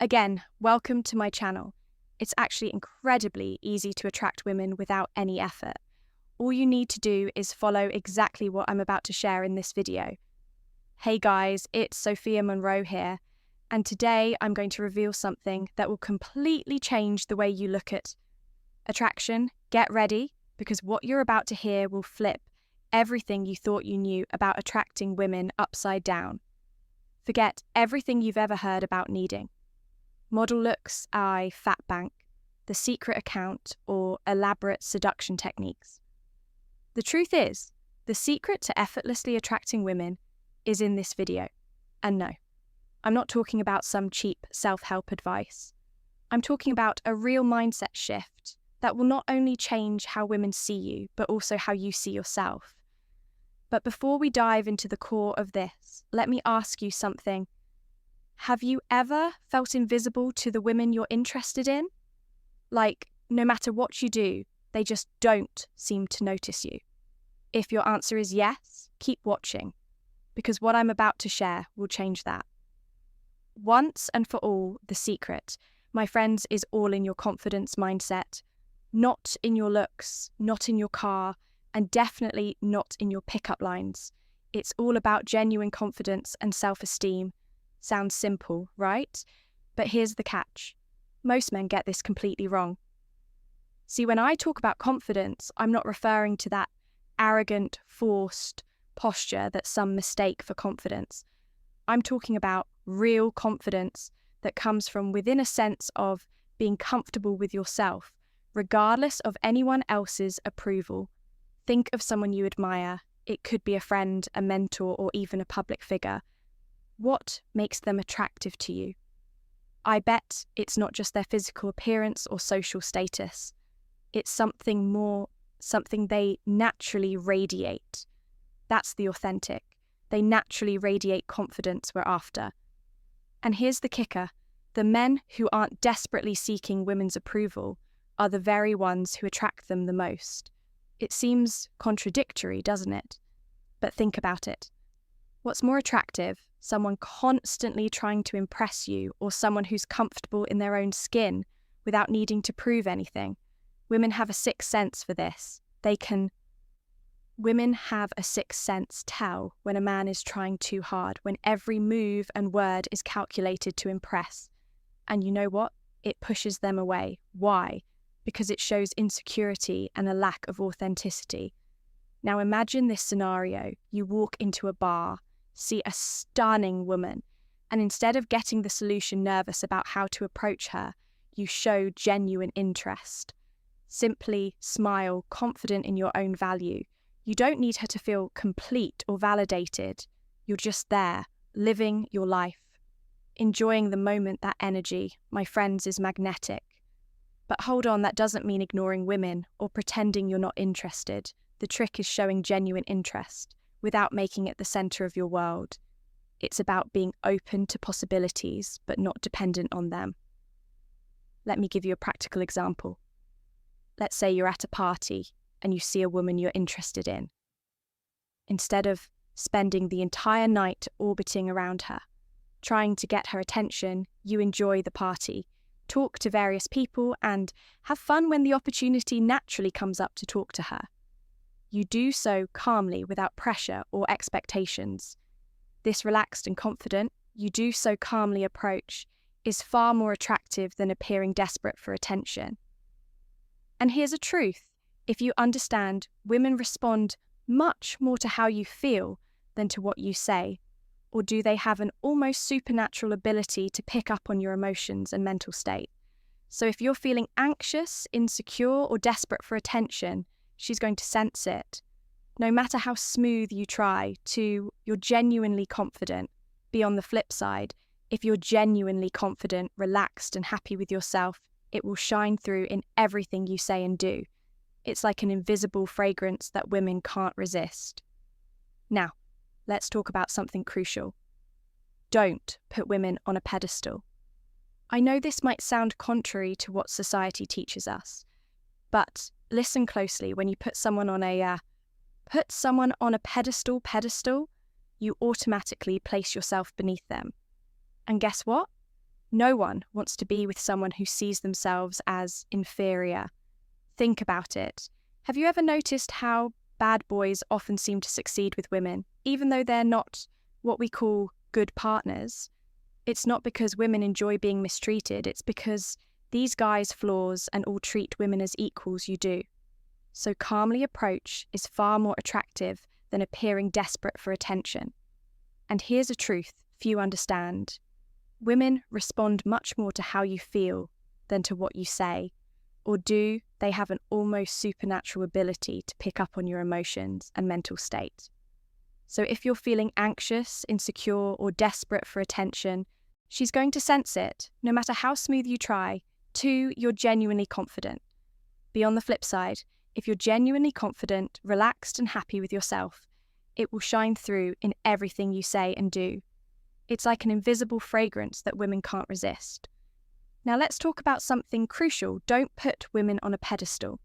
Again, welcome to my channel. It's actually incredibly easy to attract women without any effort. All you need to do is follow exactly what I'm about to share in this video. Hey guys, it's Sophia Monroe here, and today I'm going to reveal something that will completely change the way you look at attraction. Get ready, because what you're about to hear will flip everything you thought you knew about attracting women upside down. Forget everything you've ever heard about needing. Model looks, fat bank, the secret account, or elaborate seduction techniques. The truth is, the secret to effortlessly attracting women is in this video. And no, I'm not talking about some cheap self-help advice. I'm talking about a real mindset shift that will not only change how women see you, but also how you see yourself. But before we dive into the core of this, let me ask you something. Have you ever felt invisible to the women you're interested in? Like, no matter what you do, they just don't seem to notice you. If your answer is yes, keep watching, because what I'm about to share will change that. Once and for all, the secret, my friends, is all in your confidence mindset, not in your looks, not in your car, and definitely not in your pickup lines. It's all about genuine confidence and self-esteem. Sounds simple, right? But here's the catch. Most men get this completely wrong. See, when I talk about confidence, I'm not referring to that arrogant, forced posture that some mistake for confidence. I'm talking about real confidence that comes from within a sense of being comfortable with yourself, regardless of anyone else's approval. Think of someone you admire. It could be a friend, a mentor, or even a public figure. What makes them attractive to you? I bet it's not just their physical appearance or social status. It's something more, something they naturally radiate. That's the authentic. They naturally radiate confidence we're after. And here's the kicker. The men who aren't desperately seeking women's approval are the very ones who attract them the most. It seems contradictory, doesn't it? But think about it. What's more attractive? Someone constantly trying to impress you, or someone who's comfortable in their own skin without needing to prove anything? Women have a sixth sense for this. Women have a sixth sense tell when a man is trying too hard, when every move and word is calculated to impress. And you know what? It pushes them away. Why? Because it shows insecurity and a lack of authenticity. Now imagine this scenario. You walk into a bar, see a stunning woman, and instead of getting the solution nervous about how to approach her, you show genuine interest. Simply smile, confident in your own value. You don't need her to feel complete or validated. You're just there, living your life. Enjoying the moment. That energy, my friends, is magnetic. But hold on, that doesn't mean ignoring women or pretending you're not interested. The trick is showing genuine interest without making it the center of your world. It's about being open to possibilities, but not dependent on them. Let me give you a practical example. Let's say you're at a party and you see a woman you're interested in. Instead of spending the entire night orbiting around her, trying to get her attention, you enjoy the party, talk to various people, and have fun when the opportunity naturally comes up to talk to her. You do so calmly, without pressure or expectations. This relaxed and confident, you do so calmly approach is far more attractive than appearing desperate for attention. And here's a truth. If you understand, women respond much more to how you feel than to what you say. Or do they have an almost supernatural ability to pick up on your emotions and mental state? So if you're feeling anxious, insecure, or desperate for attention, she's going to sense it. No matter how smooth you try you're genuinely confident. Be on the flip side, if you're genuinely confident, relaxed, and happy with yourself, it will shine through in everything you say and do. It's like an invisible fragrance that women can't resist. Now, let's talk about something crucial. Don't put women on a pedestal. I know this might sound contrary to what society teaches us, but listen closely. When you put someone on a pedestal, you automatically place yourself beneath them. And guess what? No one wants to be with someone who sees themselves as inferior. Think about it. Have you ever noticed how bad boys often seem to succeed with women, even though they're not what we call good partners? It's not because women enjoy being mistreated, it's because these guys' flaws and all treat women as equals you do. So calmly approach is far more attractive than appearing desperate for attention. And here's a truth few understand. Women respond much more to how you feel than to what you say, or do they have an almost supernatural ability to pick up on your emotions and mental state. So if you're feeling anxious, insecure, or desperate for attention, she's going to sense it, no matter how smooth you try. 2, you're genuinely confident. Be on the flip side, if you're genuinely confident, relaxed, and happy with yourself, it will shine through in everything you say and do. It's like an invisible fragrance that women can't resist. Now let's talk about something crucial. Don't put women on a pedestal.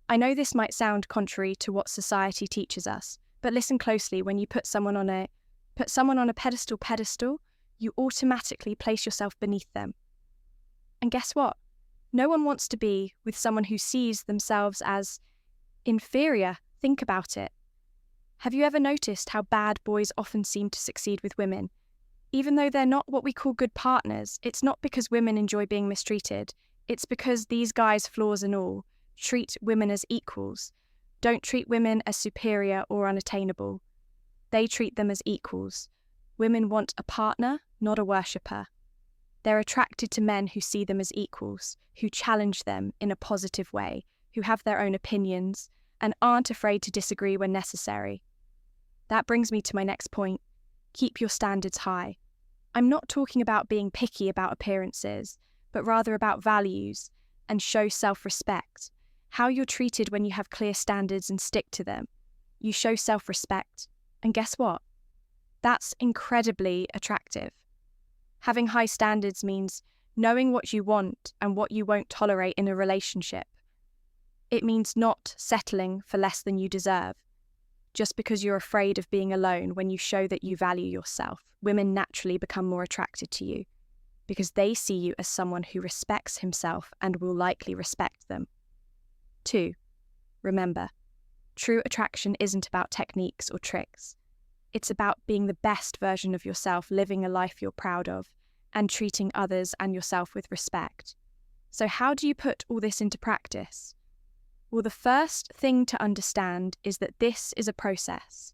I know this might sound contrary to what society teaches us, but listen closely. When you put someone on a pedestal, you automatically place yourself beneath them. And guess what? No one wants to be with someone who sees themselves as inferior. Think about it. Have you ever noticed how bad boys often seem to succeed with women? Even though they're not what we call good partners, it's not because women enjoy being mistreated. It's because these guys, flaws and all, treat women as equals. Don't treat women as superior or unattainable. They treat them as equals. Women want a partner, not a worshipper. They're attracted to men who see them as equals, who challenge them in a positive way, who have their own opinions, and aren't afraid to disagree when necessary. That brings me to my next point. Keep your standards high. I'm not talking about being picky about appearances, but rather about values and show self-respect. How you're treated when you have clear standards and stick to them. You show self-respect. And guess what? That's incredibly attractive. Having high standards means knowing what you want and what you won't tolerate in a relationship. It means not settling for less than you deserve. Just because you're afraid of being alone, when you show that you value yourself, women naturally become more attracted to you because they see you as someone who respects himself and will likely respect them. 2. Remember, true attraction isn't about techniques or tricks. It's about being the best version of yourself, living a life you're proud of, and treating others and yourself with respect. So how do you put all this into practice? Well, the first thing to understand is that this is a process.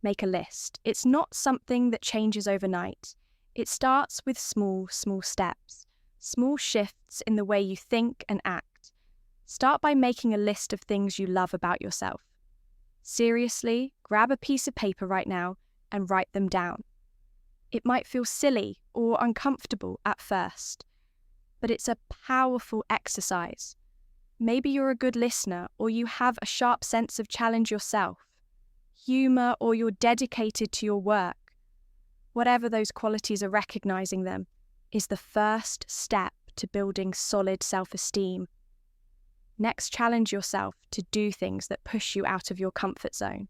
Make a list. It's not something that changes overnight. It starts with small steps, small shifts in the way you think and act. Start by making a list of things you love about yourself. Seriously, grab a piece of paper right now and write them down. It might feel silly or uncomfortable at first, but it's a powerful exercise. Maybe you're a good listener, or you have a sharp sense of challenge yourself, humor, or you're dedicated to your work. Whatever those qualities are, recognizing them is the first step to building solid self-esteem. Next, challenge yourself to do things that push you out of your comfort zone.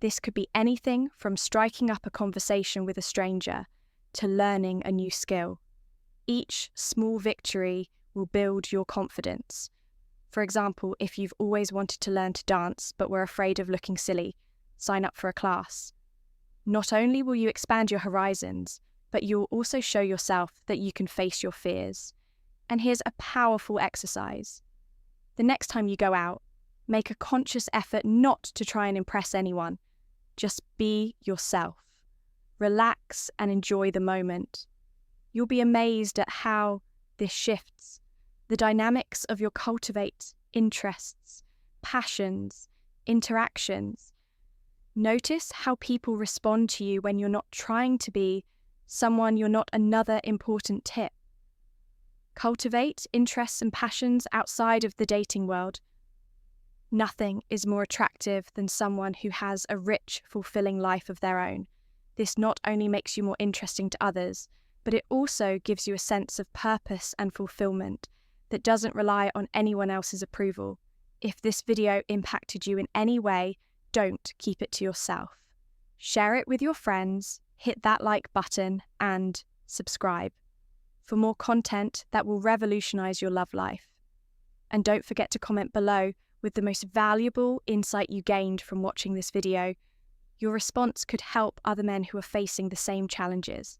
This could be anything from striking up a conversation with a stranger to learning a new skill. Each small victory will build your confidence. For example, if you've always wanted to learn to dance but were afraid of looking silly, sign up for a class. Not only will you expand your horizons, but you'll also show yourself that you can face your fears. And here's a powerful exercise. The next time you go out, make a conscious effort not to try and impress anyone. Just be yourself. Relax and enjoy the moment. You'll be amazed at how this shifts. The dynamics of your cultivate interests, passions, interactions. Notice how people respond to you when you're not trying to be someone, you're not another important tip. Cultivate interests and passions outside of the dating world. Nothing is more attractive than someone who has a rich, fulfilling life of their own. This not only makes you more interesting to others, but it also gives you a sense of purpose and fulfillment that doesn't rely on anyone else's approval. If this video impacted you in any way, don't keep it to yourself. Share it with your friends, hit that like button, and subscribe. for more content that will revolutionize your love life. And don't forget to comment below with the most valuable insight you gained from watching this video. Your response could help other men who are facing the same challenges.